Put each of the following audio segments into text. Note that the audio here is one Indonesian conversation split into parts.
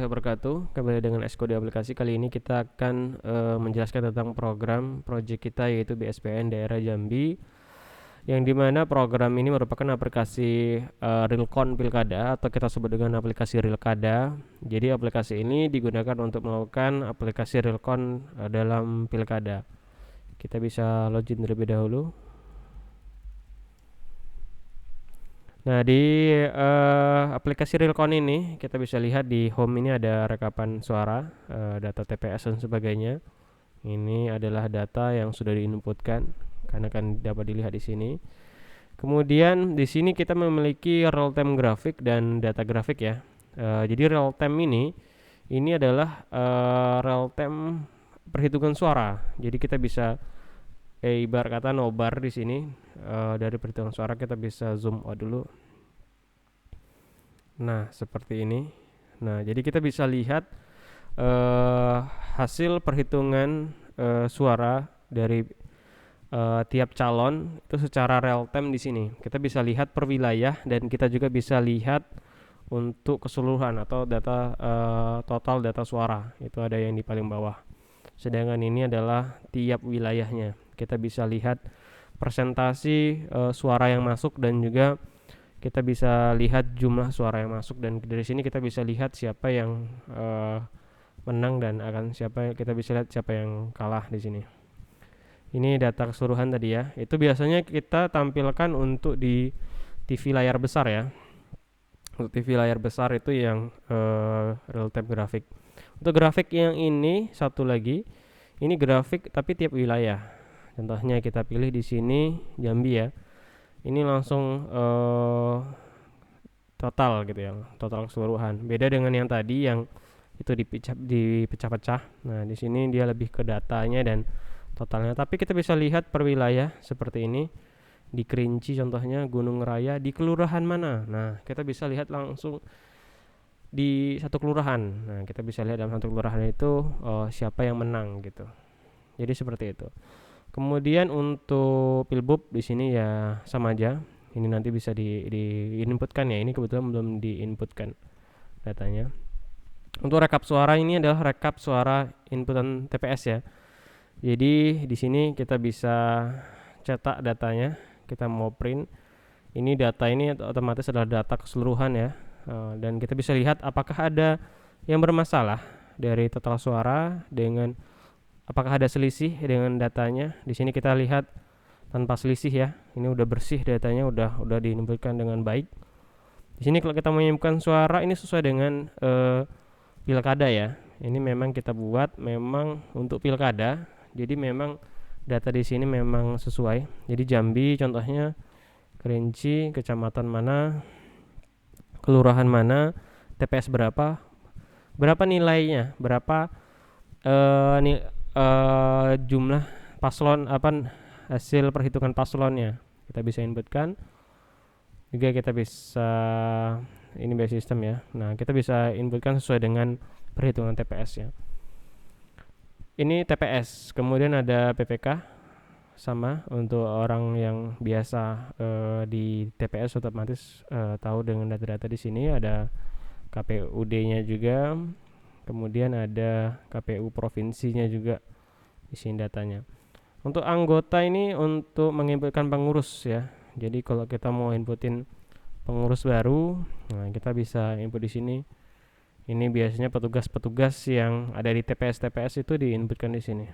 Wabarakatuh. Kembali dengan Eskode Aplikasi. Kali ini kita akan menjelaskan tentang program project kita, yaitu BSPN Daerah Jambi, yang dimana program ini merupakan aplikasi Realcon Pilkada, atau kita sebut dengan aplikasi Realkada. Jadi aplikasi ini digunakan untuk melakukan aplikasi Realcon dalam Pilkada. Kita bisa login terlebih dahulu. Nah, di aplikasi Realcon ini kita bisa lihat di home ini ada rekapan suara, data TPS dan sebagainya. Ini adalah data yang sudah diinputkan, karena kan dapat dilihat di sini. Kemudian di sini kita memiliki real time grafik dan data grafik ya. Jadi real time ini adalah real time perhitungan suara. Jadi kita bisa ibarat kata nobar di sini. Dari perhitungan suara kita bisa zoom out dulu. Nah, seperti ini. Nah, jadi kita bisa lihat hasil perhitungan suara dari tiap calon itu secara real time di sini. Kita bisa lihat per wilayah dan kita juga bisa lihat untuk keseluruhan atau data total data suara. Itu ada yang di paling bawah. Sedangkan ini adalah tiap wilayahnya. Kita bisa lihat persentasi suara yang masuk dan juga kita bisa lihat jumlah suara yang masuk, dan dari sini kita bisa lihat siapa yang menang dan kita bisa lihat siapa yang kalah di sini. Ini data keseluruhan tadi ya. Itu biasanya kita tampilkan untuk di TV layar besar ya. Untuk TV layar besar itu yang real time grafik. Untuk grafik yang ini satu lagi, ini grafik tapi tiap wilayah. Contohnya kita pilih di sini Jambi ya. Ini langsung total gitu ya, total keseluruhan. Beda dengan yang tadi yang itu dipecah-pecah. Nah, di sini dia lebih ke datanya dan totalnya. Tapi kita bisa lihat per wilayah seperti ini. Di Kerinci contohnya, Gunung Raya, di kelurahan mana. Nah, kita bisa lihat langsung di satu kelurahan. Nah, kita bisa lihat dalam satu kelurahan itu siapa yang menang gitu. Jadi seperti itu. Kemudian untuk Pilbub di sini ya sama aja. Ini nanti bisa di-inputkan ya. Ini kebetulan belum di-inputkan datanya. Untuk rekap suara ini adalah rekap suara inputan TPS ya. Jadi di sini kita bisa cetak datanya. Kita mau print. Ini data ini otomatis adalah data keseluruhan ya. Dan kita bisa lihat apakah ada yang bermasalah dari total suara dengan apakah ada selisih dengan datanya. Di sini kita lihat tanpa selisih ya. Ini udah bersih datanya, udah diinputkan dengan baik. Di sini kalau kita menyimpulkan suara ini sesuai dengan pilkada ya. Ini memang kita buat memang untuk pilkada. Jadi memang data di sini memang sesuai. Jadi Jambi contohnya, Kerinci, kecamatan mana, kelurahan mana, TPS berapa nilainya, berapa jumlah paslon, hasil perhitungan paslonnya kita bisa inputkan. Juga kita bisa, ini base system ya. Nah, kita bisa inputkan sesuai dengan perhitungan TPS ya. Ini TPS, kemudian ada PPK sama untuk orang yang biasa di TPS otomatis tahu dengan data-data di sini. Ada KPUD-nya juga, kemudian ada KPU provinsinya juga di sini datanya. Untuk anggota ini untuk menginputkan pengurus ya. Jadi kalau kita mau inputin pengurus baru, nah kita bisa input di sini. Ini biasanya petugas-petugas yang ada di TPS itu diinputkan di sini.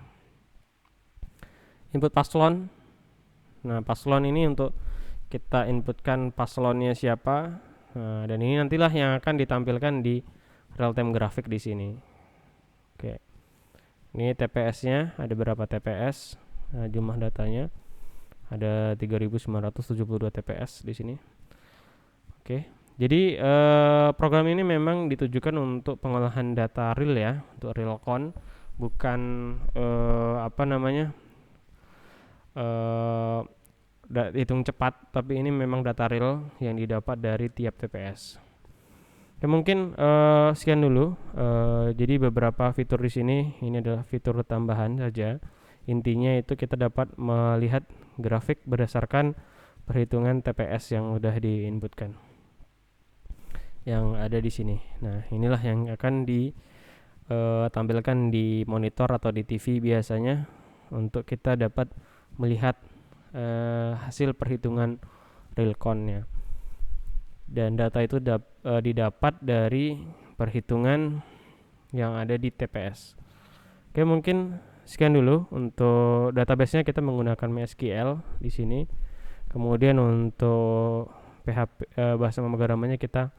Input paslon. Nah, paslon ini untuk kita inputkan paslonnya siapa. Nah, dan ini nantilah yang akan ditampilkan di real time grafik di sini. Oke. Ini TPS-nya, ada berapa TPS? Nah, jumlah datanya ada 3.972 TPS di sini. Oke. Jadi program ini memang ditujukan untuk pengolahan data real ya, untuk realcon, bukan hitung cepat, tapi ini memang data real yang didapat dari tiap TPS. Ya, mungkin sekian dulu. Jadi beberapa fitur di sini ini adalah fitur tambahan saja. Intinya itu kita dapat melihat grafik berdasarkan perhitungan TPS yang sudah diinputkan. yang ada di sini. Nah, inilah yang akan ditampilkan di monitor atau di TV biasanya untuk kita dapat melihat hasil perhitungan real count-nya. Dan data itu didapat dari perhitungan yang ada di TPS. Oke, mungkin sekian dulu untuk database-nya. Kita menggunakan MySQL di sini. Kemudian untuk PHP bahasa pemrogramannya kita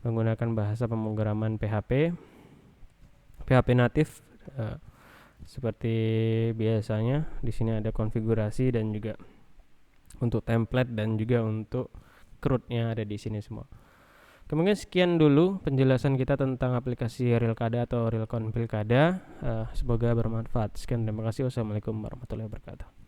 menggunakan bahasa pemrograman PHP natif seperti biasanya. Di sini ada konfigurasi dan juga untuk template dan juga untuk CRUD-nya ada di sini semua. Kemudian sekian dulu penjelasan kita tentang aplikasi Realkada atau Realcon Pilkada. Semoga bermanfaat. Sekian, terima kasih. Wassalamualaikum warahmatullahi wabarakatuh.